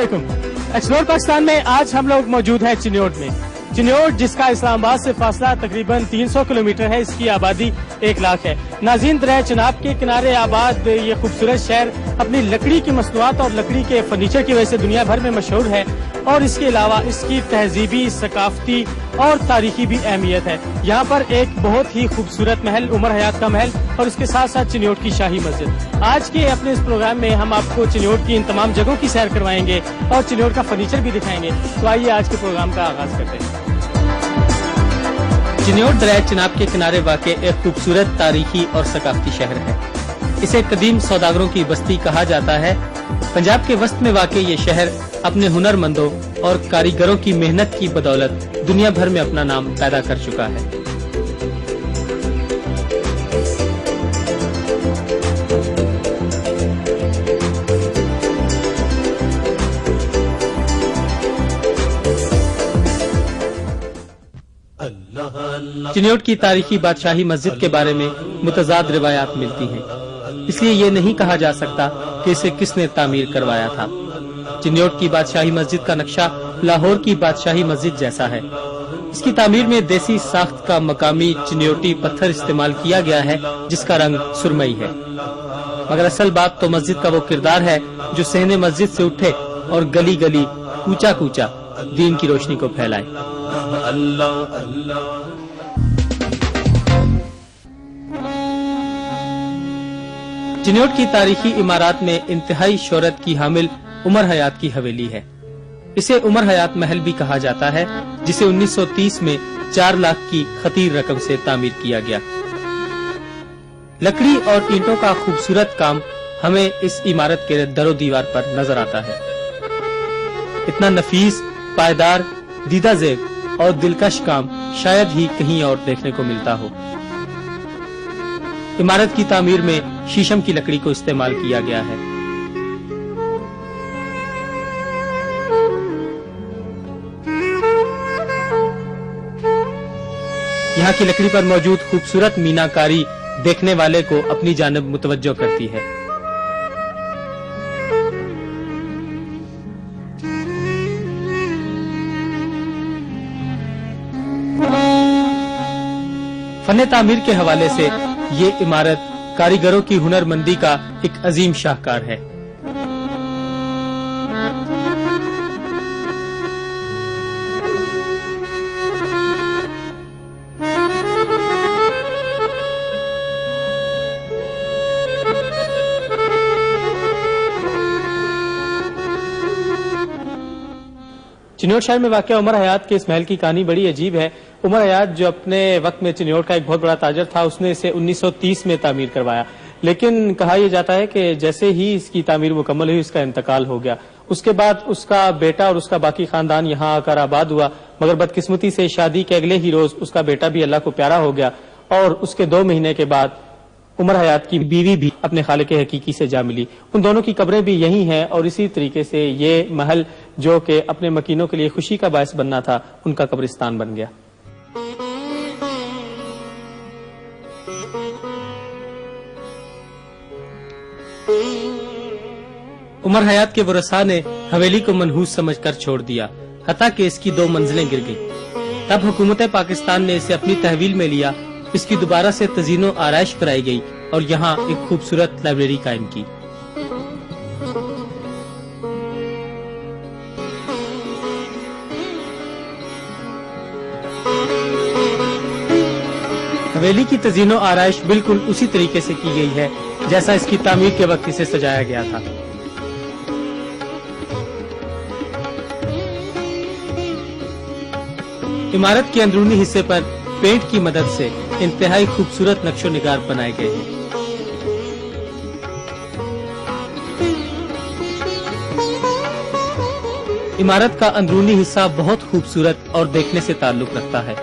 वालेकुम। एक्सप्लोर पाकिस्तान में आज हम लोग मौजूद हैं चिन्योट में। चिन्योट जिसका इस्लामाबाद से फासला तकरीबन 300 किलोमीटर है, इसकी आबादी 1 लाख है। नाज़रीन, दरिया चिनाब के किनारे आबाद ये खूबसूरत शहर अपनी लकड़ी की मसनूआत और लकड़ी के फर्नीचर की वजह से दुनिया भर में मशहूर है और इसके अलावा इसकी तहजीबी, सकाफती और तारीखी भी अहमियत है। यहाँ पर एक बहुत ही खूबसूरत महल, उमर हयात का महल, और इसके साथ साथ चिन्योट की शाही मस्जिद। आज के अपने इस प्रोग्राम में हम आपको चिन्योट की इन तमाम जगहों की सैर करवाएंगे और चिन्योट का फर्नीचर भी दिखाएंगे। तो आइए आज के प्रोग्राम का आगाज करते हैं। चिन्योट दरिया चिनाब के किनारे वाक़ एक खूबसूरत तारीखी और सकाफती शहर है। इसे कदीम सौदागरों की बस्ती कहा जाता है। पंजाब के वस्त में वाक़ ये शहर अपने हुनरमंदों और कारीगरों की मेहनत की बदौलत दुनिया भर में अपना नाम पैदा कर चुका है। चिन्योट की तारीखी बादशाही मस्जिद के बारे में मुतजाद रिवायात मिलती हैं, इसलिए ये नहीं कहा जा सकता कि इसे किसने तामीर करवाया था। चिन्योट की बादशाही मस्जिद का नक्शा लाहौर की बादशाही मस्जिद जैसा है। इसकी तामीर में देसी साख्त का मकामी चिन्योटी पत्थर इस्तेमाल किया गया है, जिसका रंग सुरमई है। मगर असल बात तो मस्जिद का वो किरदार है जो सहने मस्जिद से उठे और गली गली, कूचा कूचा दीन की रोशनी को फैलाए। चिन्योट की तारीखी इमारत में इंतहाई शोहरत की हामिल उमर हयात की हवेली है। इसे उमर हयात महल भी कहा जाता है, जिसे 1930 में 4 लाख की खतीर रकम से तामीर किया गया। लकड़ी और ईंटों का खूबसूरत काम हमें इस इमारत के दरो दीवार पर नजर आता है। इतना नफीस, पायदार, दीदा ज़ेब और दिलकश काम शायद ही कहीं और देखने को मिलता हो। इमारत की तामीर में शीशम की लकड़ी को इस्तेमाल किया गया है। यहाँ की लकड़ी पर मौजूद खूबसूरत मीनाकारी देखने वाले को अपनी जानिब मुतवज्जो करती है। फन तामीर के हवाले से ये इमारत कारीगरों की हुनरमंदी का एक अजीम शाहकार है। चिन्योट शहर में वाक़ उमर हयात के इस महल की कहानी बड़ी अजीब है। उमर हयात जो अपने वक्त में चिन्योट का एक बहुत बड़ा ताजर था, उसने इसे 1930 में तामीर करवाया। लेकिन कहा यह जाता है कि जैसे ही इसकी तामीर मुकम्मल हुई, उसका इंतकाल हो गया। उसके बाद उसका बेटा और उसका बाकी खानदान यहाँ आकर आबाद हुआ, मगर बदकिस्मती से शादी के अगले ही रोज उसका बेटा भी अल्लाह को प्यारा हो गया और उसके 2 महीने के बाद उमर हयात की बीवी भी अपने खालिक हकीकी से जा मिली। उन दोनों की कब्रें भी यही हैं और इसी तरीके से ये महल जो कि अपने मकीनों के लिए खुशी का बायस बनना था, उनका कब्रिस्तान बन गया। उमर हयात के वरसा ने हवेली को मनहूस समझकर छोड़ दिया, हत्ता कि इसकी 2 मंजिलें गिर गईं। तब हुकूमत पाकिस्तान ने इसे अपनी तहवील में लिया। इसकी दोबारा से तज़ीनो आराइश कराई गई और यहाँ एक खूबसूरत लाइब्रेरी कायम की। हवेली की तज़ीनो आराइश बिल्कुल उसी तरीके से की गई है जैसा इसकी तामीर के वक्त इसे सजाया गया था। इमारत के अंदरूनी हिस्से पर पेंट की मदद से इंतहाई खूबसूरत नक्शो निगार बनाए गए हैं। इमारत का अंदरूनी हिस्सा बहुत खूबसूरत और देखने से ताल्लुक रखता है।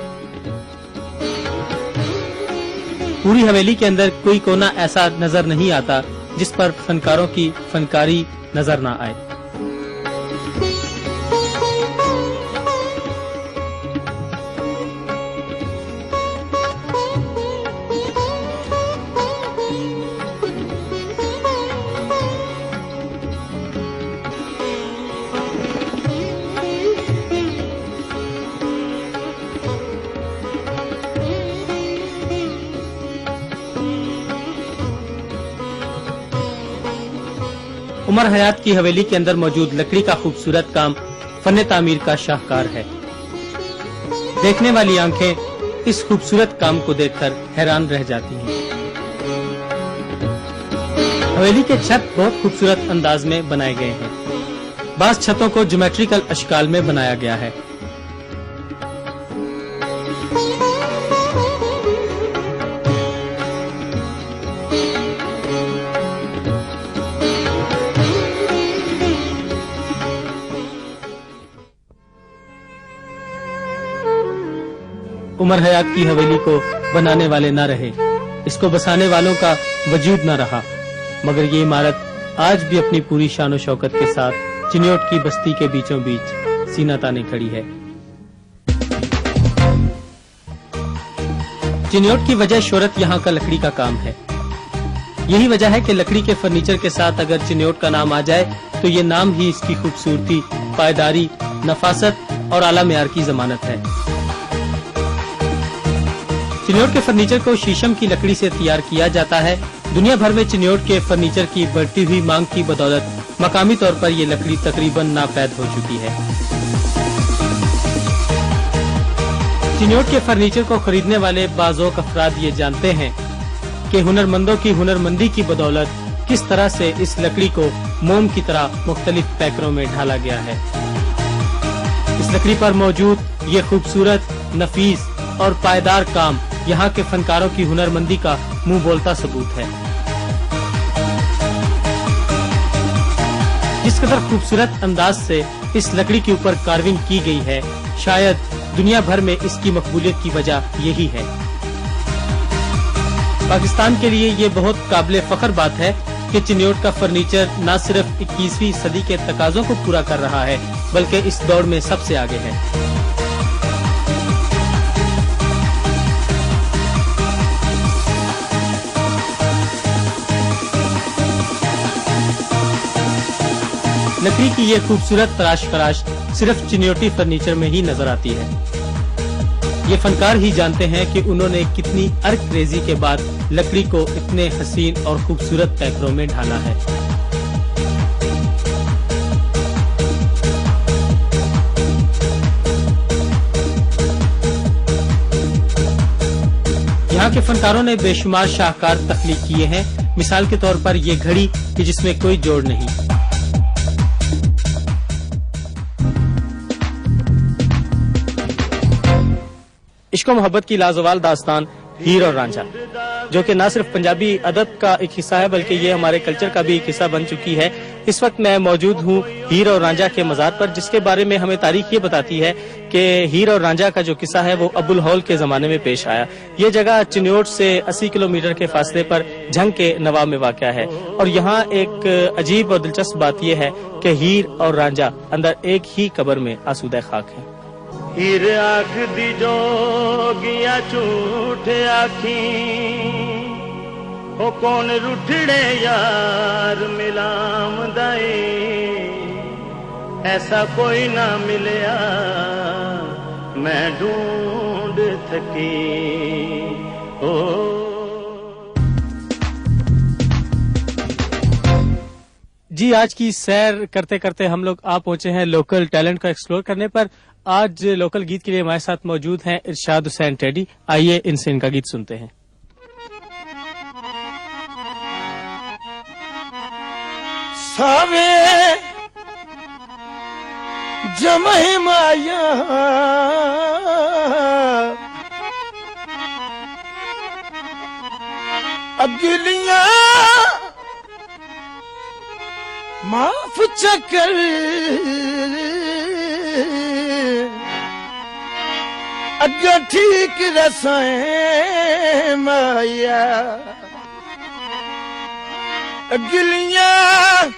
पूरी हवेली के अंदर कोई कोना ऐसा नजर नहीं आता जिस पर फनकारों की फनकारी नजर ना आए। उमर हयात की हवेली के अंदर मौजूद लकड़ी का खूबसूरत काम फन तामीर का शाहकार है। देखने वाली आंखें इस खूबसूरत काम को देखकर हैरान रह जाती हैं। हवेली के छत बहुत खूबसूरत अंदाज में बनाए गए हैं। बास छतों को ज्योमेट्रिकल अशकाल में बनाया गया है। उमर हयात की हवेली को बनाने वाले न रहे, इसको बसाने वालों का वजूद न रहा, मगर ये इमारत आज भी अपनी पूरी शान और शौकत के साथ चिन्योट की बस्ती के बीचों बीच सीना ताने खड़ी है। चिन्योट की वजह शोहरत यहाँ का लकड़ी का काम है। यही वजह है कि लकड़ी के फर्नीचर के साथ अगर चिन्योट का नाम आ जाए तो ये नाम ही इसकी खूबसूरती, पायदारी, नफासत और आला मेयार की जमानत है। चिन्योट के फर्नीचर को शीशम की लकड़ी से तैयार किया जाता है। दुनिया भर में चिन्योट के फर्नीचर की बढ़ती हुई मांग की बदौलत मकामी तौर पर ये लकड़ी तकरीबन नापैद हो चुकी है। चिन्योट के फर्नीचर को खरीदने वाले बाज़ोक अफराद ये जानते हैं कि हुनरमंदों की हुनरमंदी की बदौलत किस तरह से इस लकड़ी को मोम की तरह मुख्तलिफ पैकरों में ढाला गया है। इस लकड़ी पर मौजूद ये खूबसूरत, नफीस और पायदार काम यहाँ के फनकारों की हुनरमंदी का मुंह बोलता सबूत है। जिस कदर खूबसूरत अंदाज से इस लकड़ी के ऊपर कार्विंग की गई है, शायद दुनिया भर में इसकी मकबूलियत की वजह यही है। पाकिस्तान के लिए ये बहुत काबिल फख्र बात है कि चिन्योट का फर्नीचर न सिर्फ 21वीं सदी के तकाजों को पूरा कर रहा है, बल्कि इस दौड़ में सबसे आगे है। लकड़ी की ये खूबसूरत तराश फराश सिर्फ चिन्योटी फर्नीचर में ही नजर आती है। ये फनकार ही जानते हैं कि उन्होंने कितनी अर्क-रेजी के बाद लकड़ी को इतने हसीन और खूबसूरत पैकरों में ढाला है। यहाँ के फनकारों ने बेशुमार शाहकार तख्लीक किए हैं। मिसाल के तौर पर ये घड़ी कि जिसमें कोई जोड़ नहीं। इश्क और मोहब्बत की लाजवाल दास्तान हीर और रांझा, जो कि न सिर्फ पंजाबी अदब का एक हिस्सा है बल्कि ये हमारे कल्चर का भी एक हिस्सा बन चुकी है। इस वक्त मैं मौजूद हूँ हीर और रांझा के मज़ार पर, जिसके बारे में हमें तारीख ये बताती है कि हीर और रांझा का जो किस्सा है वो अबुल हौल के जमाने में पेश आया। ये जगह चिन्योट से 80 किलोमीटर के फासले पर झंग के नवाब में वाक़या है। और यहाँ एक अजीब और दिलचस्प बात यह है कि हीर और रांझा अंदर एक ही कब्र में आसूदा खाक है। हीर आख दी जोगिया झूठ आखी, ओ कौन रुठड़े यार मिलाम दाए, ऐसा कोई ना मिलया मैं ढूंढ थकी। ओ जी, आज की सैर करते करते हम लोग आ पहुंचे हैं लोकल टैलेंट को एक्सप्लोर करने पर। आज लोकल गीत के लिए हमारे साथ मौजूद हैं इरशाद हुसैन टेडी। आइए इनसे इनका गीत सुनते हैं। सावे जमह माया अगलियां माफ चकर अगे ठीक रसाए माया अगलियां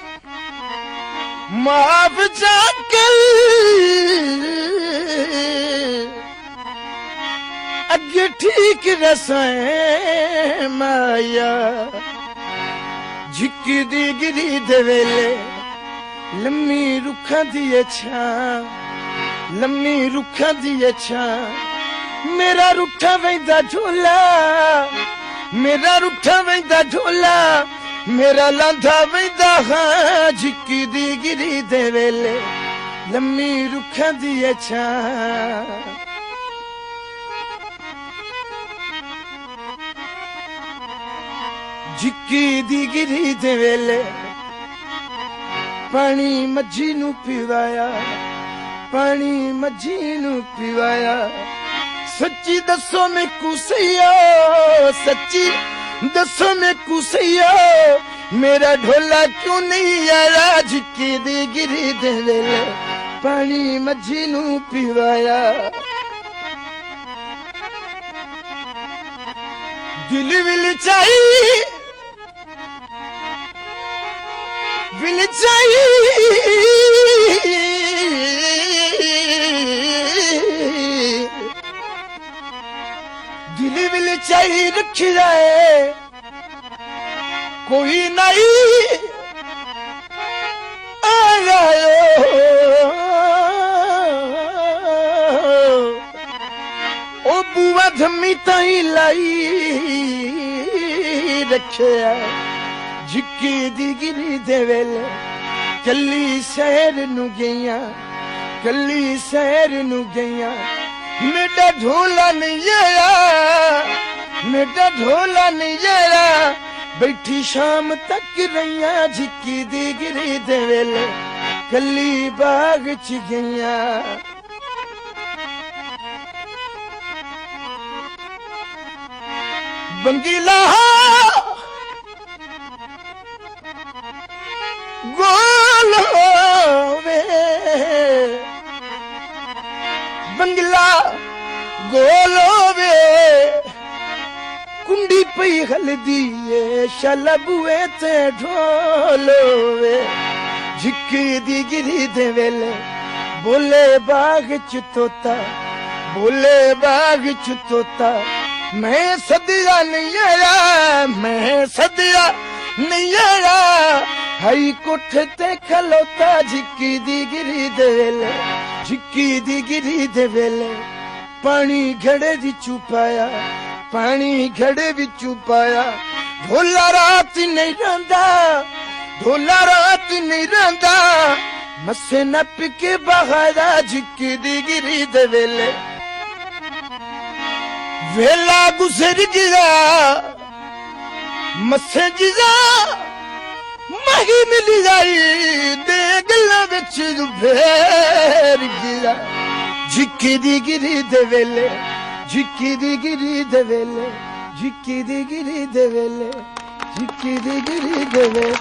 माफ चकर अगे ठीक रसाए माया झिकी दी गिरी दे वेले लम्मी रुखा दी छां लम्मी रुखा दी छां मेरा रुठा वैदा झोला मेरा रुठा वैदा झोला ਮੇਰਾ ਲਾਂਦਾ ਵੈਂਦਾ ਹਾਂ ਝਿੱਕੀ ਦੀ ਗਿਰੀ ਦੇ ਵੇਲੇ ਲੰਮੀ ਰੁੱਖਾਂ ਦੀ ਛਾਂ ਝਿੱਕੀ ਦੀ ਗਿਰੀ ਦੇ ਵੇਲੇ ਪਾਣੀ ਮੱਝੀ ਨੂੰ ਪਿਵਾਇਆ ਪਾਣੀ ਮੱਝੀ ਨੂੰ ਪਿਵਾਇਆ ਸੱਚੀ ਦੱਸੋ ਮੈਂ ਕੁਸਈਆ ਸੱਚੀ ਦੱਸੋ ਮੈਂ ਕੁਸਈਆ ਮੇਰਾ ਢੋਲਾ ਕਿਉਂ ਨਹੀਂ ਆਇਆ ਝਿੱਕੀ ਦੀ ਗਿਰੀ ਦੇ ਵੇਲੇ ਪਾਣੀ ਮੱਝੀ ਨੂੰ ਪਿਵਾਇਆ ਦਿਲ ਵਿਲ ਚਾਈ ਵਿਲ ਚਾਈ ਦਿਲ ਵਿਲ ਚਾਈ ਰੱਖਿਆ ਏ ਕੋਈ ਨਹੀਂ ਆਇਆ ਉਹ ਬੂਆ ਧੰਮੀ ਤਾਈ ਲਾਈ ਰੱਖਿਆ ਝਿੱਕੀ ਦੀ ਗਿਰੀ ਦੇ ਵੇਲੇ ਕੱਲੀ ਸ਼ਹਿਰ ਨੂੰ ਗਈਆਂ ਕੱਲੀ ਸ਼ਹਿਰ ਨੂੰ ਗਈਆਂ ਮੇਰਾ ਢੋਲਾ ਨਹੀਂ ਆਇਆ ਮੇਰਾ ਢੋਲਾ ਨਹੀਂ ਆਇਆ ਬੈਠੀ ਸ਼ਾਮ ਤੱਕ ਰਹੀਆਂ ਝਿੱਕੀ ਦੀ ਗਿਰੀ ਦੇ ਵੇਲੇ ਕੱਲੀ ਬਾਗ ਚ ਗਈਆਂ ਬੰਗੀਲਾ ਗੋਲ ਹੋਵੇ ਬੰਗਲਾ ਗੋਲ ਹੋਵੇ ਕੁੰਡੀ ਪਈ ਹਲਦੀ ਏ ਸ਼ਲਬੂਏ ਤੇ ਢੋਲ ਹੋਵੇ ਝਿੱਕੀ ਦੀ ਗਿਰੀ ਦੇ ਵੇਲੇ ਬੋਲੇ ਬਾਗ ਚ ਤੋਤਾ ਬੋਲੇ ਬਾਗ ਚ ਤੋਤਾ ਮੈਂ ਸਦਿਆ ਨਹੀਂ ਆਇਆ ਮੈਂ ਸਦਿਆ ਨਹੀਂ ਆਇਆ ਹਾਈ ਕੋਠੇ ਤੇ ਖਲੋਤਾ ਝਿੱਕੀ ਦੀ ਗਿਰੀ ਦੇ ਵੇਲੇ ਝਿੱਕੀ ਦੀ ਗਿਰੀ ਦੇ ਵੇਲੇ ਪਾਣੀ ਘੜੇ ਵਿੱਚੋਂ ਪਾਇਆ ਪਾਣੀ ਘੜੇ ਵਿੱਚੋਂ ਪਾਇਆ ਢੋਲਾ ਰਾਤ ਨਹੀਂ ਰਹਿੰਦਾ ਢੋਲਾ ਰਾਤ ਨਹੀਂ ਰਹਿੰਦਾ ਮੱਸੇ ਨੱਪ ਕੇ ਬਹਾਦਾ ਝਿੱਕੀ ਦੀ ਗਿਰੀ ਦੇ ਵੇਲੇ ਵੇਲਾ ਗੁਜ਼ਰ ਗਿਆ ਮੱਸੇ ਜਿਹਾ ਮਹੀ ਮਿਲ ਜਾਈ ਦੇ ਗੱਲਾਂ ਵਿੱਚ ਫੇਰ ਗਿਆ ਝਿੱਕੀ ਦੀ ਗਿਰੀ ਦੇ ਵੇਲੇ ਝਿੱਕੀ ਦੀ ਗਿਰੀ ਦੇ ਵੇਲੇ ਝਿੱਕੀ ਦੀ ਗਿਰੀ ਦੇ ਵੇਲੇ ਝਿੱਕੀ ਦੀ ਗਿਰੀ ਦੇ ਵੇਲੇ